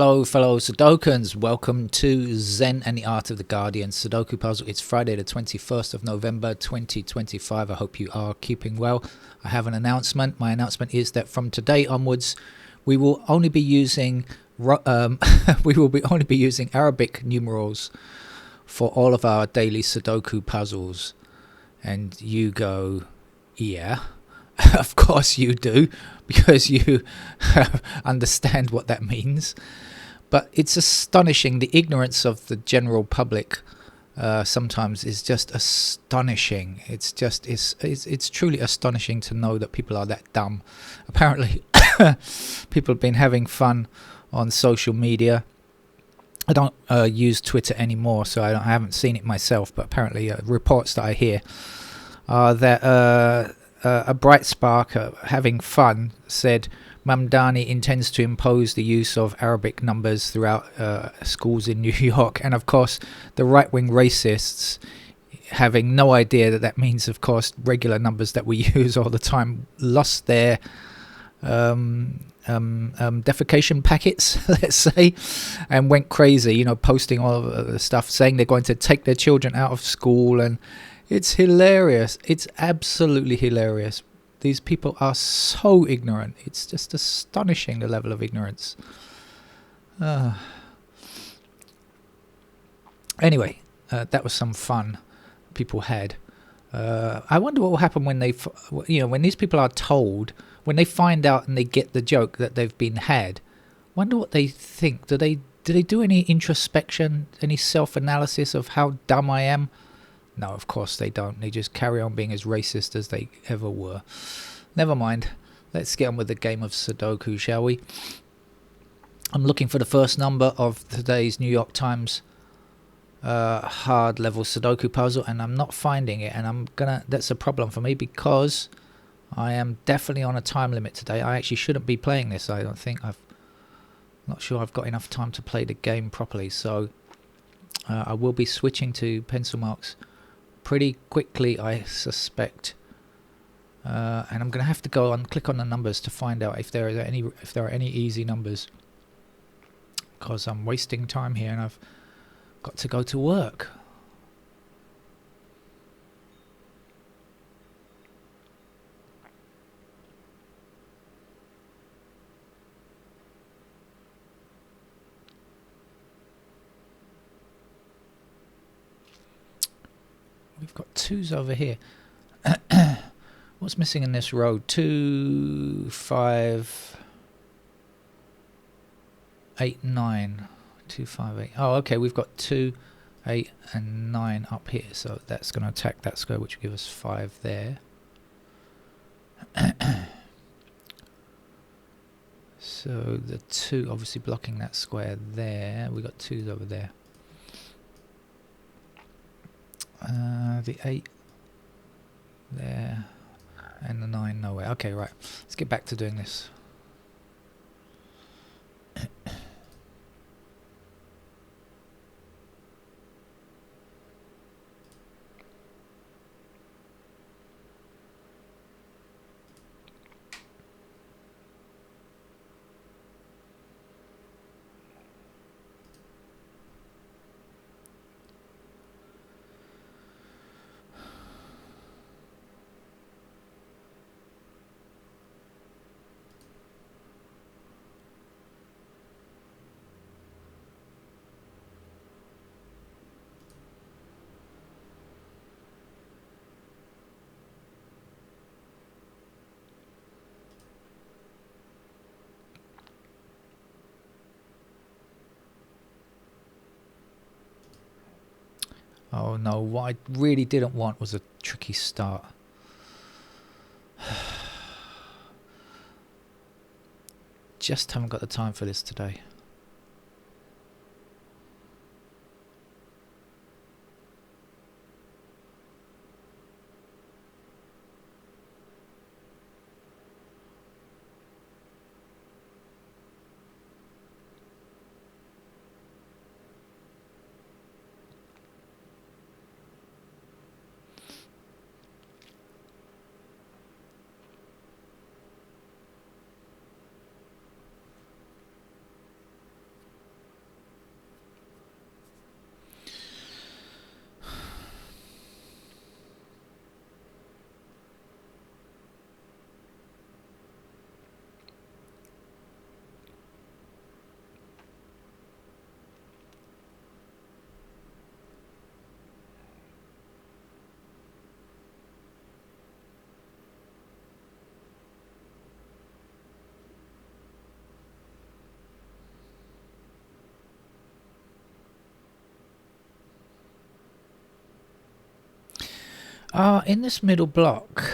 Hello, fellow Sudokans. Welcome to Zen and the Art of the Guardian Sudoku Puzzle. It's Friday the 21st of November 2025. I hope you are keeping well. I have an announcement. My announcement is that from today onwards, we will only be using Arabic numerals for all of our daily Sudoku puzzles. And you go, yeah. Of course you do, because you understand what that means. But it's astonishing. The ignorance of the general public sometimes is just astonishing. It's truly astonishing to know that people are that dumb. Apparently, people have been having fun on social media. I don't use Twitter anymore, so I haven't seen it myself. But apparently, reports that I hear are that a bright spark having fun said Mamdani intends to impose the use of Arabic numbers throughout schools in New York. And of course, the right-wing racists, having no idea that means, of course, regular numbers that we use all the time, lost their defecation packets, let's say, and went crazy, posting all of the stuff, saying they're going to take their children out of school. And it's hilarious. It's absolutely hilarious. These people are so ignorant. It's just astonishing, the level of ignorance. Anyway, that was some fun people had. I wonder what will happen when when these people are told, when they find out and they get the joke that they've been had. Wonder what they think. Do they do any introspection, any self-analysis of how dumb I am? No, of course they don't. They just carry on being as racist as they ever were. Never mind. Let's get on with the game of Sudoku, shall we? I'm looking for the first number of today's New York Times hard level Sudoku puzzle, and I'm not finding it. And that's a problem for me, because I am definitely on a time limit today. I actually shouldn't be playing this. I don't think not sure I've got enough time to play the game properly. So I will be switching to pencil marks pretty quickly, I suspect, and I'm going to have to go and click on the numbers to find out if there are any easy numbers, because I'm wasting time here and I've got to go to work. We've got twos over here. What's missing in this row? 2, 5, 8, 9. 2, 5, 8. Oh, okay. We've got 2, 8, and 9 up here. So that's going to attack that square, which will give us 5 there. So the 2 obviously blocking that square there. We've got 2s over there. The 8 there, and the 9 nowhere. Okay, right. Let's get back to doing this. Oh no, what I really didn't want was a tricky start. Just haven't got the time for this today. In this middle block,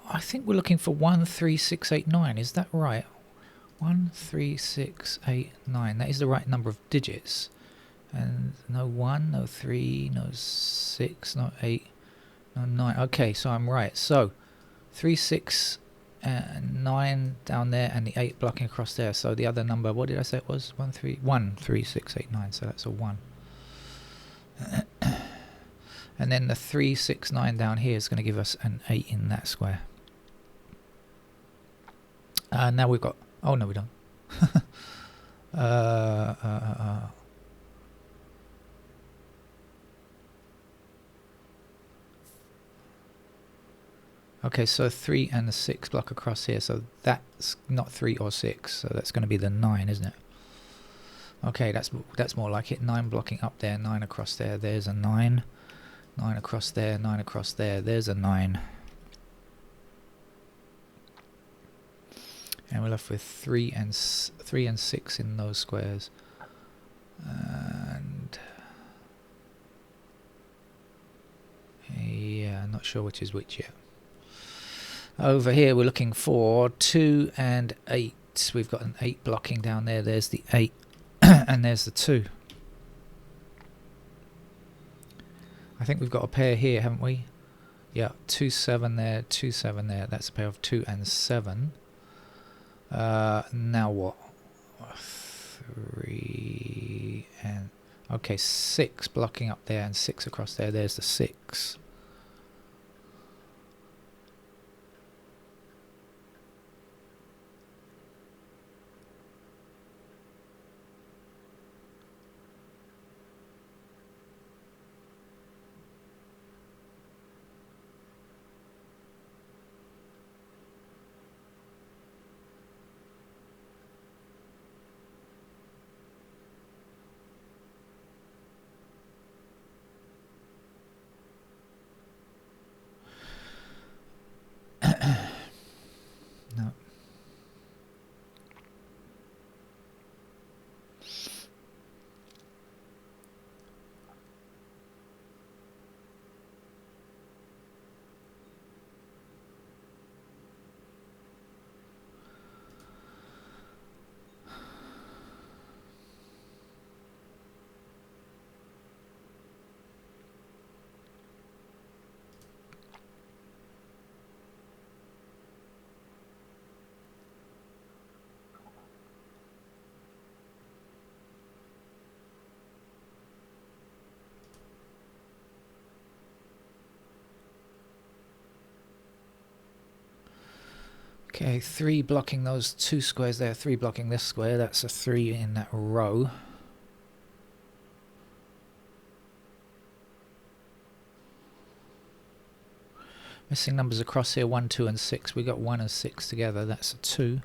I think we're looking for 13689. Is that right? 13689. That is the right number of digits. And no 1, no 3, no 6, no 8, no 9. Okay, so I'm right. So 3, 6, and 9 down there, and the 8 blocking across there. So the other number, what did I say it was? 13689. So that's a 1. And then the 369 down here is going to give us an 8 in that square. Now we've got... Oh, no, we don't. Okay, so 3 and the 6 block across here. So that's not 3 or 6. So that's going to be the 9, isn't it? Okay, that's more like it. 9 blocking up there, 9 across there. There's a 9. 9 across there, 9 across there. There's a 9. And we're left with 3 and 6 in those squares. And yeah, not sure which is which yet. Over here we're looking for 2 and 8. We've got an 8 blocking down there. There's the 8 and there's the 2. I think we've got a pair here, haven't we? Yeah, 2, 7 there, 2, 7 there. That's a pair of 2 and 7. Now what? 3 and... Okay, 6 blocking up there and 6 across there. There's the 6. No. Okay, 3 blocking those 2 squares there, 3 blocking this square. That's a 3 in that row. Missing numbers across here, 1, 2 and 6. We got 1 and 6 together. That's a 2.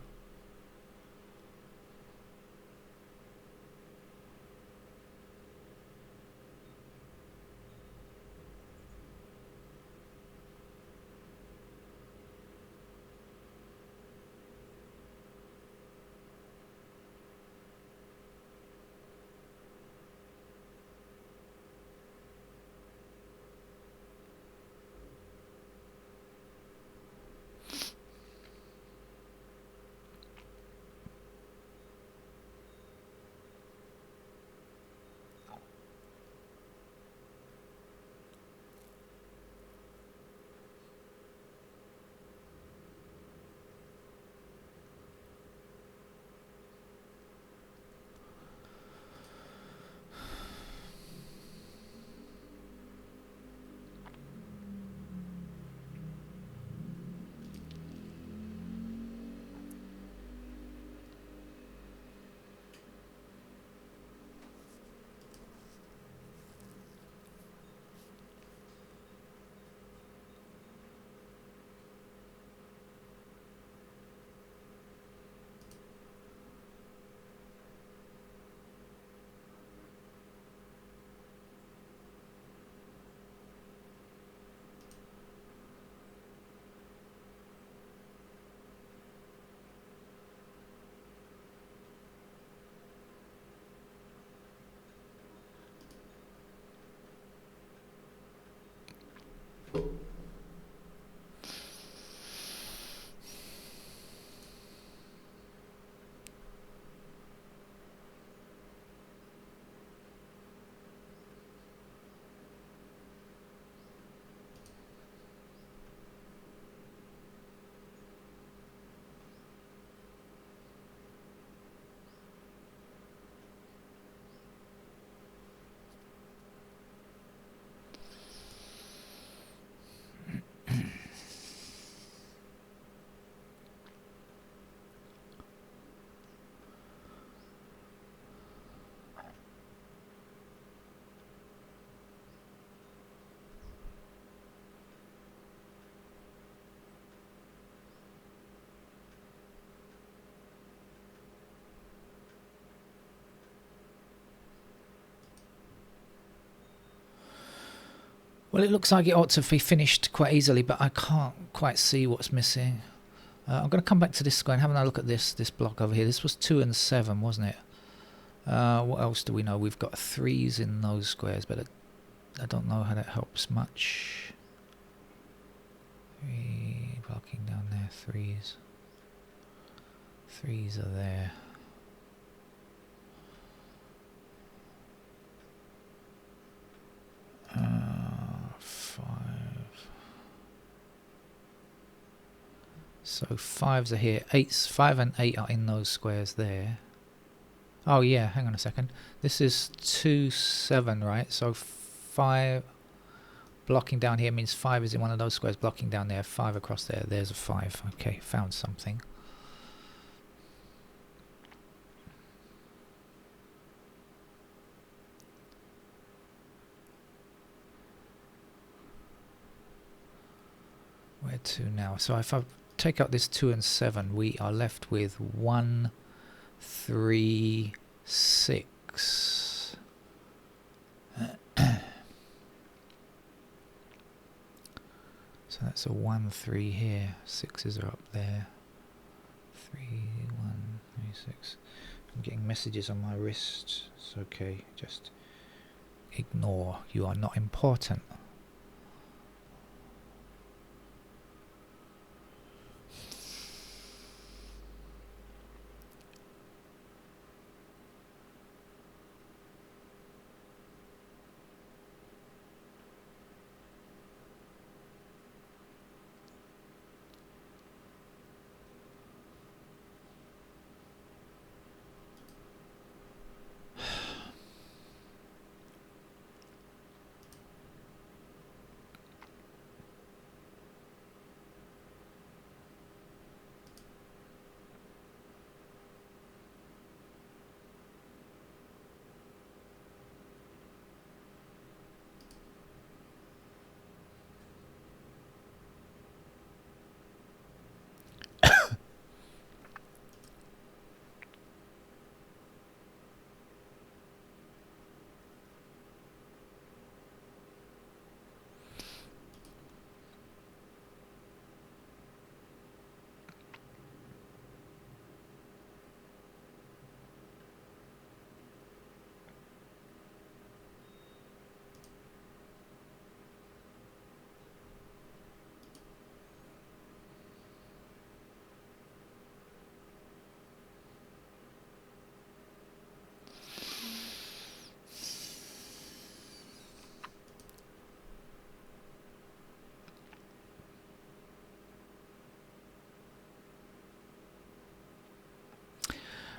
Well, it looks like it ought to be finished quite easily, but I can't quite see what's missing. I'm going to come back to this square and have a look at this block over here. This was 2 and 7, wasn't it? What else do we know? We've got 3s in those squares, but I don't know how that helps much. 3 blocking down there, 3s. 3s are there. So 5s are here. 5 and 8 are in those squares there. Oh yeah, hang on a second. This is 2, 7, right? So 5 blocking down here means 5 is in one of those squares. Blocking down there, 5 across there. There's a 5. Okay, found something. Where to now? So if I take out this 2 and 7, we are left with 1, 3, 6. So that's a 1, 3 here. 6s are up there. 3, 1, 3, 6. I'm getting messages on my wrist. It's okay. Just ignore. You are not important.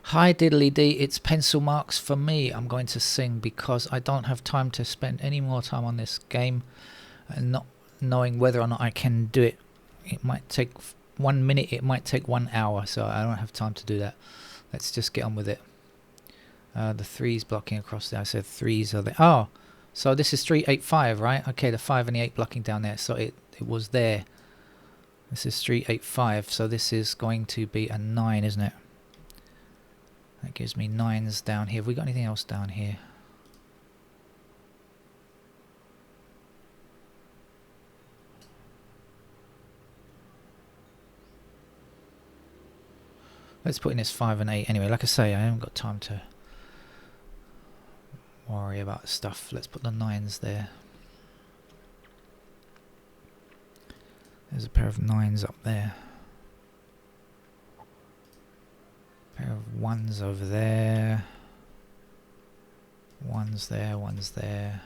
Hi diddly dee, it's pencil marks for me. I'm going to sing because I don't have time to spend any more time on this game and not knowing whether or not I can do it. It might take 1 minute, it might take 1 hour, so I don't have time to do that. Let's just get on with it. The 3's blocking across there. I said 3's are there. Oh, so this is 3, 8, 5, right? Okay, the 5 and the 8 blocking down there, so it was there. This is 3, 8, 5, so this is going to be a 9, isn't it? That gives me 9s down here. Have we got anything else down here? Let's put in this 5 and 8 anyway. Like I say, I haven't got time to worry about stuff. Let's put the 9s there. There's a pair of 9s up there. Pair of 1s over there. 1's there, 1's there.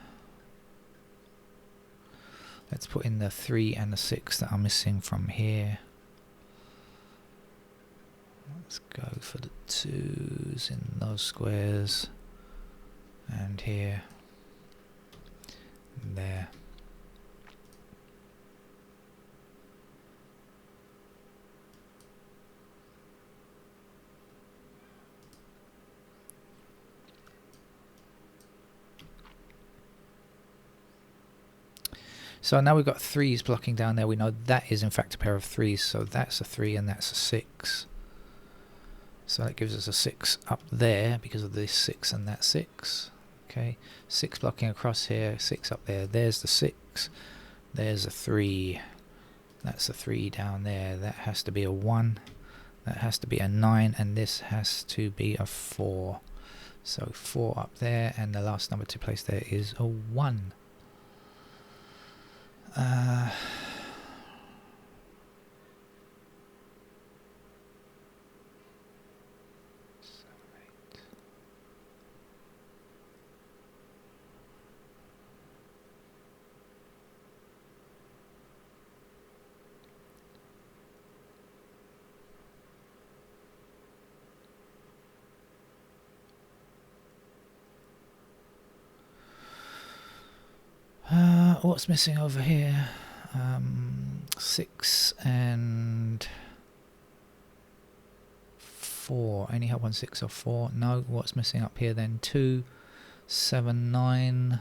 Let's put in the 3 and the 6 that are missing from here. Let's go for the 2's in those squares. And here. And there. So now we've got 3's blocking down there. We know that is in fact a pair of 3's. So that's a 3 and that's a 6. So that gives us a 6 up there because of this 6 and that 6. Okay, 6 blocking across here, 6 up there. There's the 6. There's a 3. That's a 3 down there. That has to be a 1. That has to be a 9, and this has to be a 4. So 4 up there, and the last number to place there is a 1. What's missing over here? 6 and 4. Only have 1 6 or 4. No. What's missing up here then? 2, 7, 9.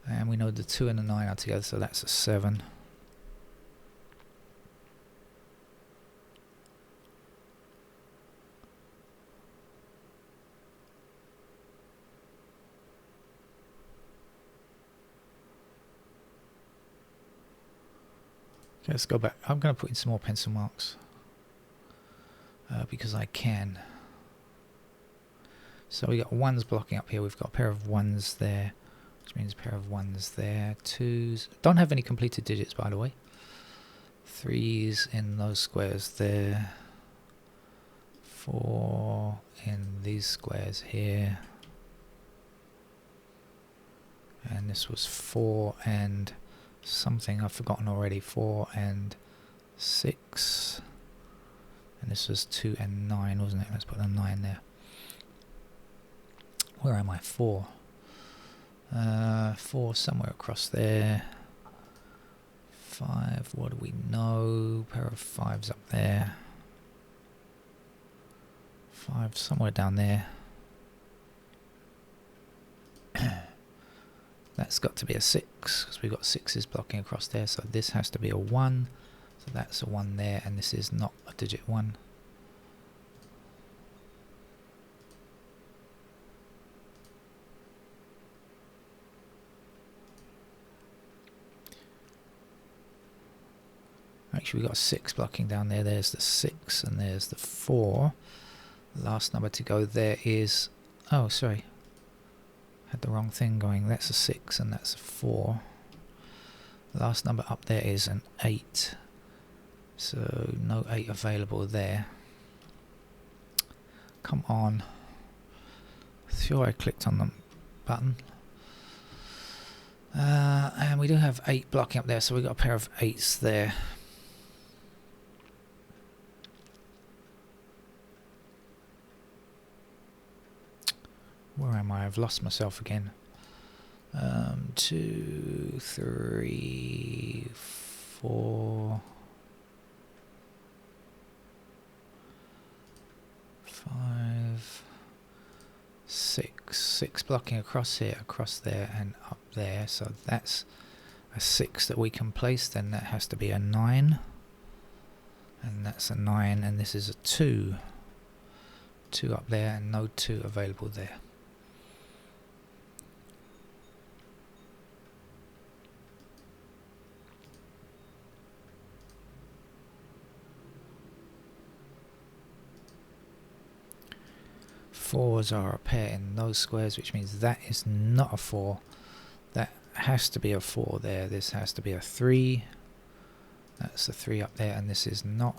And we know the 2 and the 9 are together, so that's a 7. Okay, let's go back. I'm going to put in some more pencil marks because I can. So we got 1s blocking up here. We've got a pair of 1s there, which means a pair of 1s there. 2s. Don't have any completed digits, by the way. 3s in those squares there. 4 in these squares here. And this was 4 and something I've forgotten already. 4 and 6. And this was 2 and 9, wasn't it? Let's put a 9 there. Where am I? 4. 4 somewhere across there. 5, what do we know? Pair of 5s up there. 5 somewhere down there. That's got to be a 6 because we've got 6s blocking across there, so this has to be a 1. So that's a 1 there, and this is not a digit 1. Actually, we've got a 6 blocking down there. There's the 6 and there's the 4. The last number to go there is... oh, sorry. Had the wrong thing going. That's a 6 and that's a 4. The last number up there is an 8. So no 8 available there. Come on. Sure, I clicked on the button. And we do have 8 blocking up there, so we've got a pair of 8s there. Where am I? I've lost myself again. 2, 3, 4, 5, 6. 6 blocking across here, across there, and up there. So that's a 6 that we can place. Then that has to be a 9. And that's a 9. And this is a 2. 2 up there, and no 2 available there. Fours are a pair in those squares, which means that is not a 4. That has to be a 4 there. This has to be a 3. That's a 3 up there, and this is not.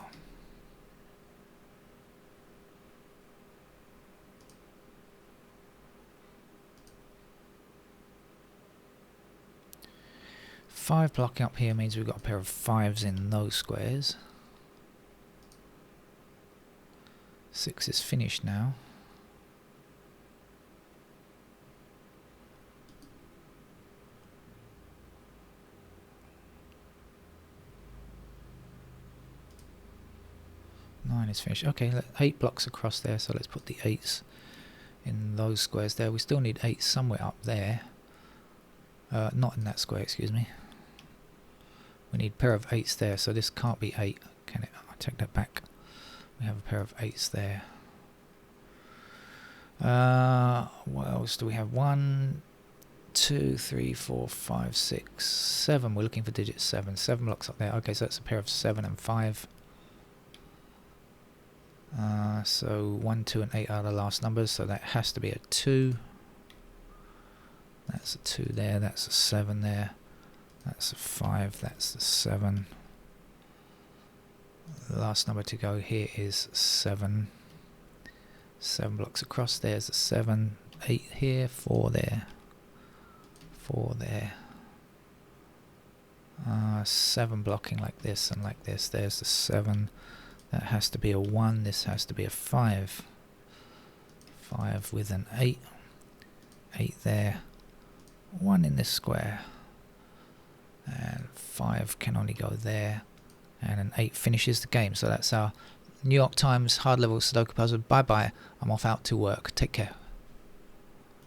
Five blocking up here means we've got a pair of 5s in those squares. 6 is finished now. Nine is finished. Okay, 8 blocks across there, so let's put the 8s in those squares there. We still need 8 somewhere up there. Not in that square, excuse me. We need a pair of 8s there, so this can't be 8, can it? I'll take that back. We have a pair of 8s there. What else do we have? 1, 2, 3, 4, 5, 6, 7. We're looking for digit 7. 7 blocks up there. Okay, so that's a pair of 7 and 5. So 1, 2, and 8 are the last numbers, so that has to be a 2. That's a 2 there, that's a 7 there. That's a 5, that's a 7. The last number to go here is 7. 7 blocks across, there's a 7. 8 here, 4 there. 4 there. 7 blocking like this and like this. There's the 7. That has to be a 1. This has to be a 5. 5 with an 8. 8 there. 1 in this square. And 5 can only go there. And an 8 finishes the game. So that's our New York Times hard level Sudoku puzzle. Bye bye. I'm off out to work. Take care.